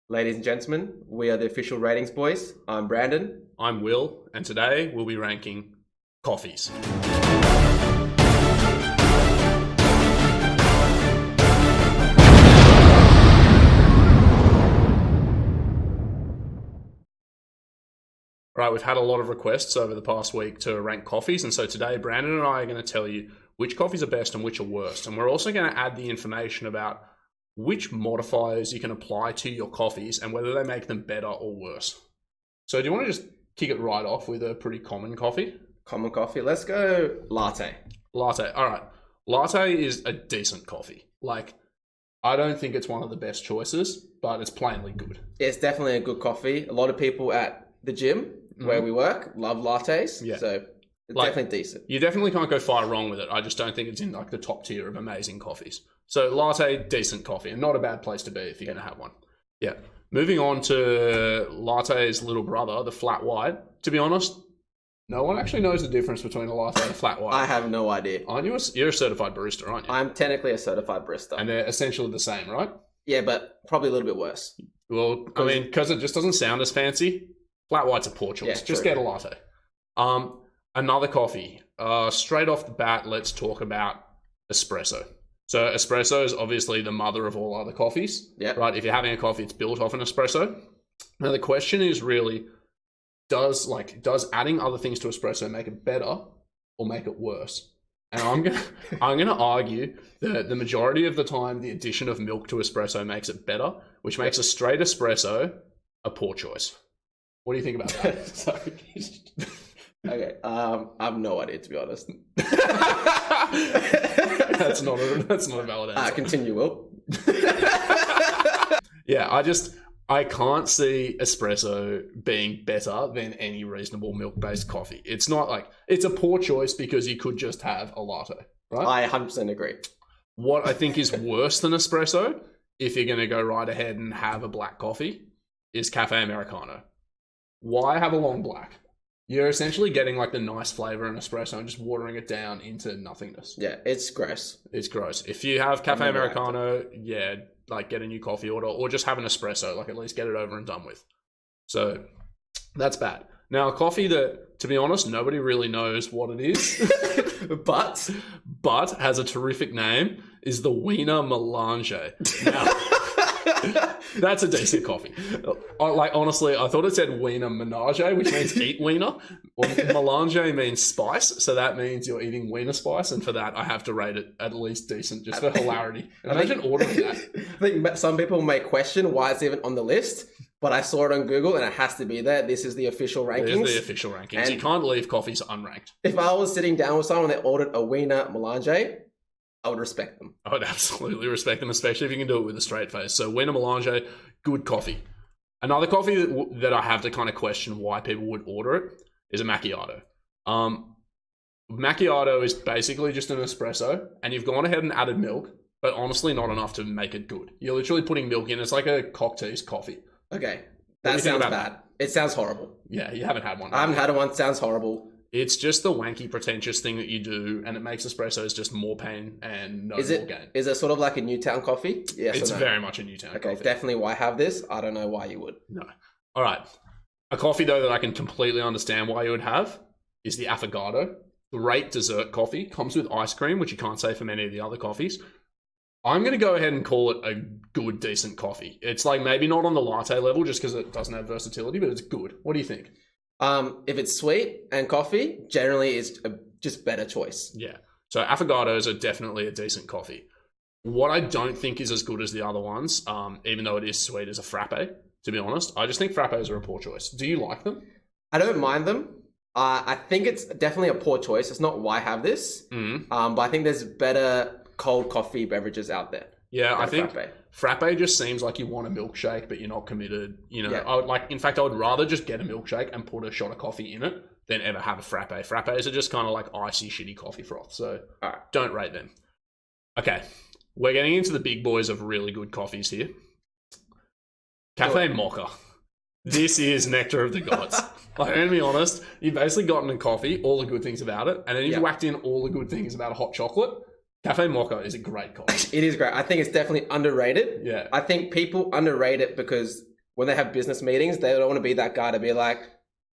Ladies and gentlemen, we are the official ratings boys. I'm Brandon. I'm Will, and today we'll be ranking coffees. Right, we've had a lot of requests over the past week to rank coffees, and so today Brandon and I are going to tell you which coffees are best and which are worst. And we're also going to add the information about which modifiers you can apply to your coffees and whether they make them better or worse. So do you want to just kick it right off with a pretty common coffee? Common coffee. Let's go latte. Latte. All right. Latte is a decent coffee. I don't think it's one of the best choices, but it's plainly good. It's definitely a good coffee. A lot of people at the gym where we work love lattes. Yeah. So it's definitely decent. You definitely can't go far wrong with it. I just don't think it's in the top tier of amazing coffees. So latte, decent coffee, and not a bad place to be if you're going to have one. Yeah. Moving on to latte's little brother, the flat white. To be honest, no one actually knows the difference between a latte and a flat white. I have no idea. Aren't you? You're a certified barista, aren't you? I'm technically a certified barista. And they're essentially the same, right? Yeah, but probably a little bit worse. Well, because it just doesn't sound as fancy. Flat white's a poor choice. Yeah, just get a latte. Another coffee. Straight off the bat, let's talk about espresso. So espresso is obviously the mother of all other coffees. Yeah. Right. If you're having a coffee, it's built off an espresso. Now the question is really, does adding other things to espresso make it better or make it worse? And I'm gonna argue that the majority of the time, the addition of milk to espresso makes it better, which makes a straight espresso a poor choice. What do you think about that? Sorry. Okay. I have no idea, to be honest. That's not a valid answer. Continue, Will. Yeah, I can't see espresso being better than any reasonable milk-based coffee. It's not it's a poor choice because you could just have a latte, right? I 100% agree. What I think is worse than espresso, if you're going to go right ahead and have a black coffee, is cafe Americano. Why have a long black? You're essentially getting the nice flavor in espresso and just watering it down into nothingness. Yeah, it's gross. It's gross. If you have cafe Americano, get a new coffee order or just have an espresso, at least get it over and done with. So that's bad. Now, a coffee that, to be honest, nobody really knows what it is, but has a terrific name, is the Wiener Melange. Now, that's a decent coffee. Honestly, I thought it said Wiener Menage, which means eat wiener. Well, melange means spice, so that means you're eating wiener spice, and for that, I have to rate it at least decent, just for hilarity. Imagine ordering that. I think some people may question why it's even on the list, but I saw it on Google, and it has to be there. This is the official rankings. It is the official rankings. And you can't leave coffees unranked. If I was sitting down with someone that ordered a Wiener Melange, I would respect them. I would absolutely respect them, especially if you can do it with a straight face. So Wiener Melange, good coffee. Another coffee that I have to kind of question why people would order it is a macchiato. Macchiato is basically just an espresso, and you've gone ahead and added milk, but honestly not enough to make it good. You're literally putting milk in. It's like a cocktail's coffee. Okay, that sounds bad. It sounds horrible. Yeah, you haven't had one. I haven't had one. It sounds horrible. It's just the wanky, pretentious thing that you do, and it makes espressos just more pain and no more gain. Is it sort of like a Newtown coffee? Yes, it's very much a Newtown coffee. Okay, definitely why have this. I don't know why you would. No. All right. A coffee, though, that I can completely understand why you would have is the affogato. Great dessert coffee. Comes with ice cream, which you can't say for many of the other coffees. I'm going to go ahead and call it a good, decent coffee. It's maybe not on the latte level just because it doesn't have versatility, but it's good. What do you think? If it's sweet and coffee, generally is just better choice. Yeah. So affogatos are definitely a decent coffee. What I don't think is as good as the other ones, even though it is sweet, is a frappe, to be honest. I just think frappes are a poor choice. Do you like them? I don't mind them. I think it's definitely a poor choice. It's not why have this. But I think there's better cold coffee beverages out there. Yeah, I think frappe just seems like you want a milkshake, but you're not committed. In fact, I would rather just get a milkshake and put a shot of coffee in it than ever have a frappe. Frappes are just kind of like icy, shitty coffee froth. So don't rate them. Okay, we're getting into the big boys of really good coffees here. Cafe Mocha. This is nectar of the gods. I'm going to be honest, you've basically gotten a coffee, all the good things about it, and then you've whacked in all the good things about a hot chocolate. Cafe Mocha is a great coffee. It is great. I think it's definitely underrated. Yeah. I think people underrate it because when they have business meetings, they don't want to be that guy to be like,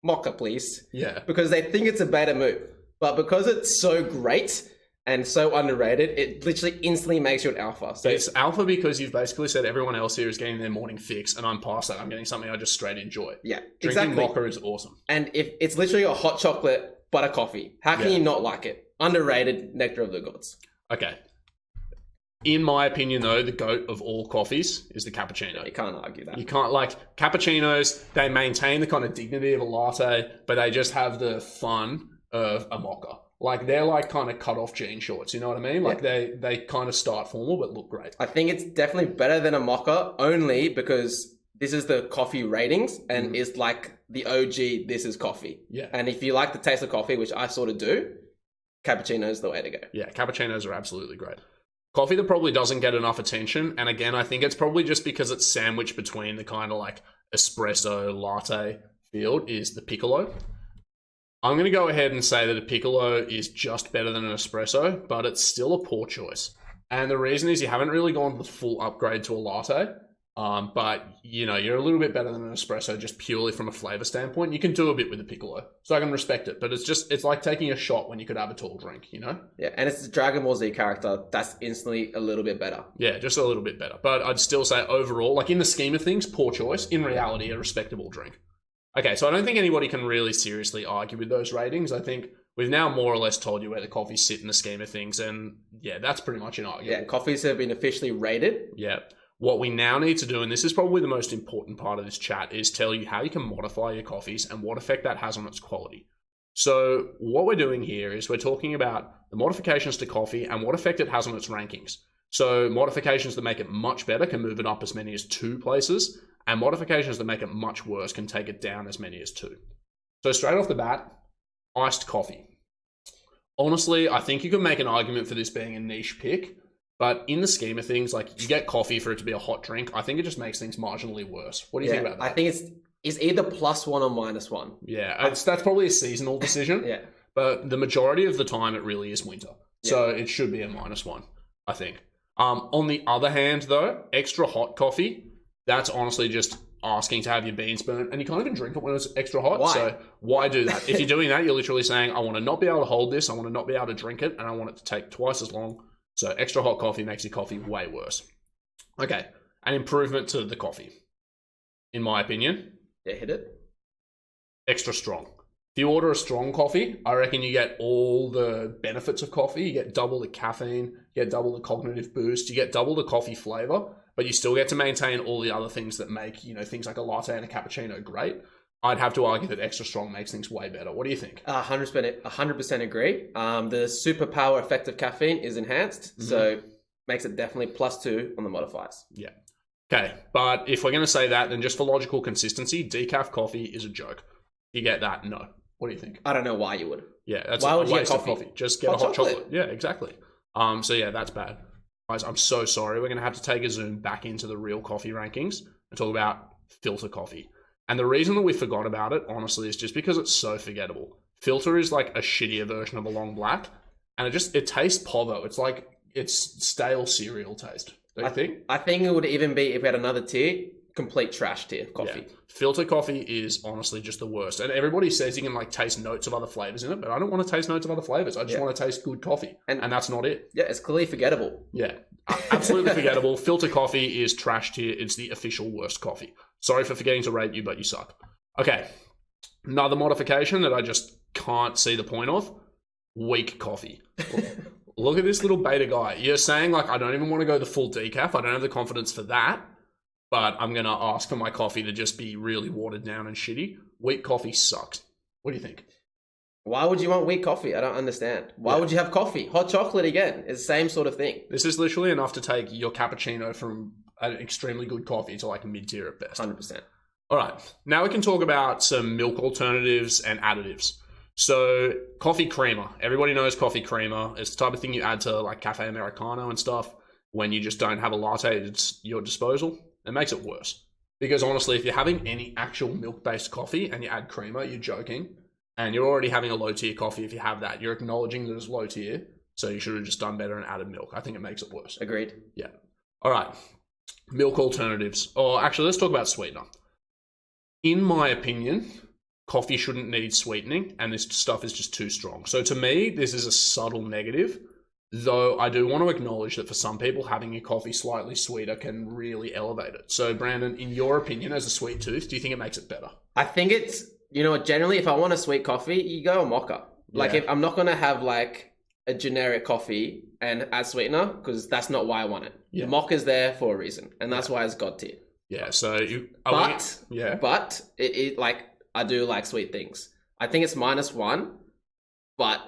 mocha, please. Yeah. Because they think it's a beta move. But because it's so great and so underrated, it literally instantly makes you an alpha. So it's alpha because you've basically said everyone else here is getting their morning fix, and I'm past that. I'm getting something I just straight enjoy. Yeah, Drinking mocha is awesome. And if it's literally a hot chocolate butter coffee, how can you not like it? Underrated, nectar of the gods. Okay. In my opinion, though, the GOAT of all coffees is the cappuccino. You can't argue that. You can't, like, cappuccinos, they maintain the kind of dignity of a latte, but they just have the fun of a mocha. Like, they're like kind of cut off jean shorts, you know what I mean? Like, they kind of start formal, but look great. I think it's definitely better than a mocha, only because this is the coffee ratings, and it's like the OG, this is coffee. Yeah. And if you like the taste of coffee, which I sort of do, cappuccino is the way to go. Yeah, cappuccinos are absolutely great. Coffee that probably doesn't get enough attention, and again, I think it's probably just because it's sandwiched between the kind of like espresso latte field, is the piccolo. I'm going to go ahead and say that a piccolo is just better than an espresso, but it's still a poor choice. And the reason is you haven't really gone the full upgrade to a latte, but you know, you're a little bit better than an espresso just purely from a flavor standpoint. You can do a bit with a piccolo, so I can respect it, but it's like taking a shot when you could have a tall drink, you know? Yeah, and it's the Dragon Ball Z character that's instantly a little bit better. Yeah, just a little bit better. But I'd still say overall, like in the scheme of things, poor choice. In reality, a respectable drink. Okay, so I don't think anybody can really seriously argue with those ratings. I think we've now more or less told you where the coffees sit in the scheme of things, and yeah, that's pretty much inarguable. Yeah, coffees have been officially rated. Yeah. What we now need to do, and this is probably the most important part of this chat, is tell you how you can modify your coffees and what effect that has on its quality. So what we're doing here is we're talking about the modifications to coffee and what effect it has on its rankings. So modifications that make it much better can move it up as many as 2 places, and modifications that make it much worse can take it down as many as 2. So straight off the bat, iced coffee. Honestly, I think you can make an argument for this being a niche pick, but in the scheme of things, like you get coffee for it to be a hot drink, I think it just makes things marginally worse. What do you think about that? I think it's either +1 or -1. Yeah, that's probably a seasonal decision. Yeah. But the majority of the time, it really is winter. Yeah. So it should be a -1, I think. On the other hand, though, extra hot coffee, that's honestly just asking to have your beans burnt, and you can't even drink it when it's extra hot. Why? So why do that? If you're doing that, you're literally saying, I want to not be able to hold this, I want to not be able to drink it, and I want it to take twice as long. So extra hot coffee makes your coffee way worse. Okay, an improvement to the coffee, in my opinion. Yeah, hit it. Extra strong. If you order a strong coffee, I reckon you get all the benefits of coffee. You get double the caffeine, you get double the cognitive boost, you get double the coffee flavor, but you still get to maintain all the other things that make, you know, things like a latte and a cappuccino great. I'd have to argue that extra strong makes things way better. What do you think? 100% agree. The superpower effect of caffeine is enhanced, so makes it definitely +2 on the modifiers. Yeah. Okay, but if we're going to say that, then just for logical consistency, decaf coffee is a joke. You get that? No. What do you think? I don't know why you would. Yeah, that's why a would you waste get of coffee. Just get a hot chocolate. Yeah, exactly. So yeah, that's bad. Guys, I'm so sorry. We're going to have to take a zoom back into the real coffee rankings and talk about filter coffee. And the reason that we forgot about it, honestly, is just because it's so forgettable. Filter is like a shittier version of a long black, and it tastes povo. It's like it's stale cereal taste. Don't you think? I think it would even be, if we had another tier, complete trash tier coffee. Yeah. Filter coffee is honestly just the worst. And everybody says you can like taste notes of other flavors in it, but I don't want to taste notes of other flavors. I just want to taste good coffee. And that's not it. Yeah, it's clearly forgettable. Yeah, absolutely forgettable. Filter coffee is trash tier. It's the official worst coffee. Sorry for forgetting to rate you, but you suck. Okay, another modification that I just can't see the point of, weak coffee. Look at this little beta guy. You're saying, like, I don't even want to go the full decaf. I don't have the confidence for that. But I'm going to ask for my coffee to just be really watered down and shitty. Weak coffee sucks. What do you think? Why would you want weak coffee? I don't understand. Why would you have coffee? Hot chocolate again. It's the same sort of thing. This is literally enough to take your cappuccino from an extremely good coffee to like mid-tier at best. 100%. All right. Now we can talk about some milk alternatives and additives. So coffee creamer. Everybody knows coffee creamer. It's the type of thing you add to like cafe Americano and stuff when you just don't have a latte at your disposal. It makes it worse. Because honestly, if you're having any actual milk-based coffee and you add creamer, you're joking. And you're already having a low-tier coffee if you have that. You're acknowledging that it's low-tier, so you should have just done better and added milk. I think it makes it worse. Agreed. Yeah. All right. Milk alternatives. Or actually, let's talk about sweetener. In my opinion, coffee shouldn't need sweetening, and this stuff is just too strong. So to me, this is a subtle negative, though I do want to acknowledge that for some people, having your coffee slightly sweeter can really elevate it. So Brandon, in your opinion, as a sweet tooth, do you think it makes it better? I think it's, generally if I want a sweet coffee, you go a mocha. Like if I'm not going to have like a generic coffee and add sweetener, because that's not why I want it. The mocha's there for a reason, and that's why it's God tier. Yeah, so but it like I do like sweet things. I think it's -1, but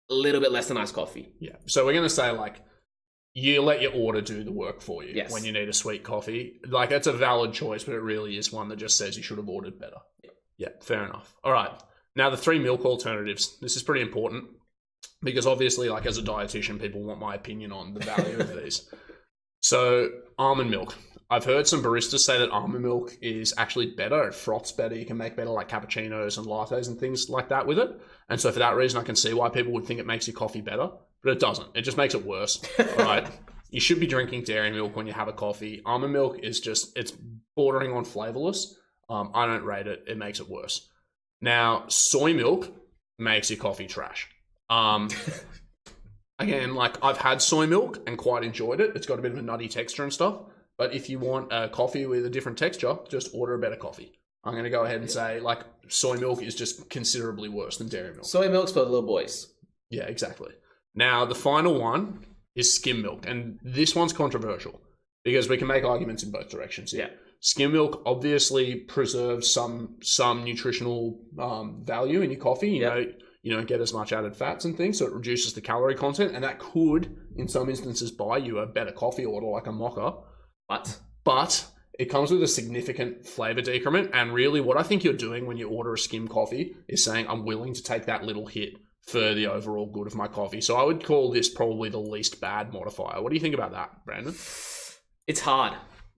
a little bit less than iced coffee. Yeah. So we're gonna say like you let your order do the work for you when you need a sweet coffee. Like that's a valid choice, but it really is one that just says you should have ordered better. Yeah, fair enough. All right. Now the 3 milk alternatives. This is pretty important because obviously, like as a dietitian, people want my opinion on the value of these. So almond milk. I've heard some baristas say that almond milk is actually better. It froths better. You can make better like cappuccinos and lattes and things like that with it. And so for that reason, I can see why people would think it makes your coffee better, but it doesn't. It just makes it worse. All right. You should be drinking dairy milk when you have a coffee. Almond milk is just, it's bordering on flavorless. I don't rate it. It makes it worse. Now, soy milk makes your coffee trash. Again, like I've had soy milk and quite enjoyed it. It's got a bit of a nutty texture and stuff. But if you want a coffee with a different texture, just order a better coffee. I'm going to go ahead and say, like, soy milk is just considerably worse than dairy milk. Soy milk's for the little boys. Yeah, exactly. Now, the final one is skim milk. And this one's controversial because we can make arguments in both directions here. Yeah. Skim milk obviously preserves some nutritional value in your coffee. You don't get as much added fats and things, so it reduces the calorie content. And that could, in some instances, buy you a better coffee order like a mocha. But it comes with a significant flavor decrement. And really what I think you're doing when you order a skim coffee is saying, I'm willing to take that little hit for the overall good of my coffee. So I would call this probably the least bad modifier. What do you think about that, Brandon? It's hard.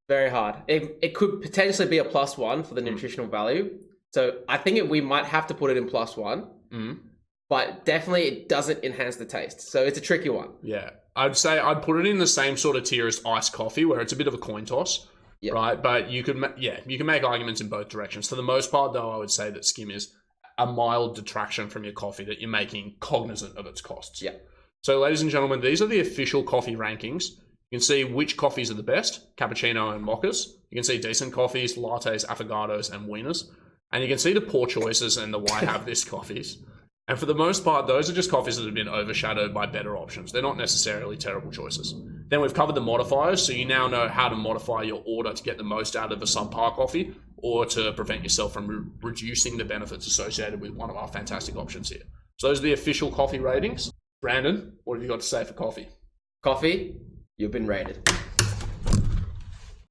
Very hard. It could potentially be a +1 for the nutritional value. So I think we might have to put it in +1. But definitely it doesn't enhance the taste. So it's a tricky one. Yeah. I'd say I'd put it in the same sort of tier as iced coffee, where it's a bit of a coin toss, right? But you can make arguments in both directions. For the most part, though, I would say that skim is a mild detraction from your coffee that you're making cognizant of its costs. Yeah. So, ladies and gentlemen, these are the official coffee rankings. You can see which coffees are the best, cappuccino and mochas. You can see decent coffees, lattes, affogatos, and wieners. And you can see the poor choices and the why have this coffees. And for the most part, those are just coffees that have been overshadowed by better options. They're not necessarily terrible choices. Then we've covered the modifiers, so you now know how to modify your order to get the most out of a subpar coffee or to prevent yourself from reducing the benefits associated with one of our fantastic options here. So those are the official coffee ratings. Brandon, what have you got to say for coffee? Coffee, you've been rated.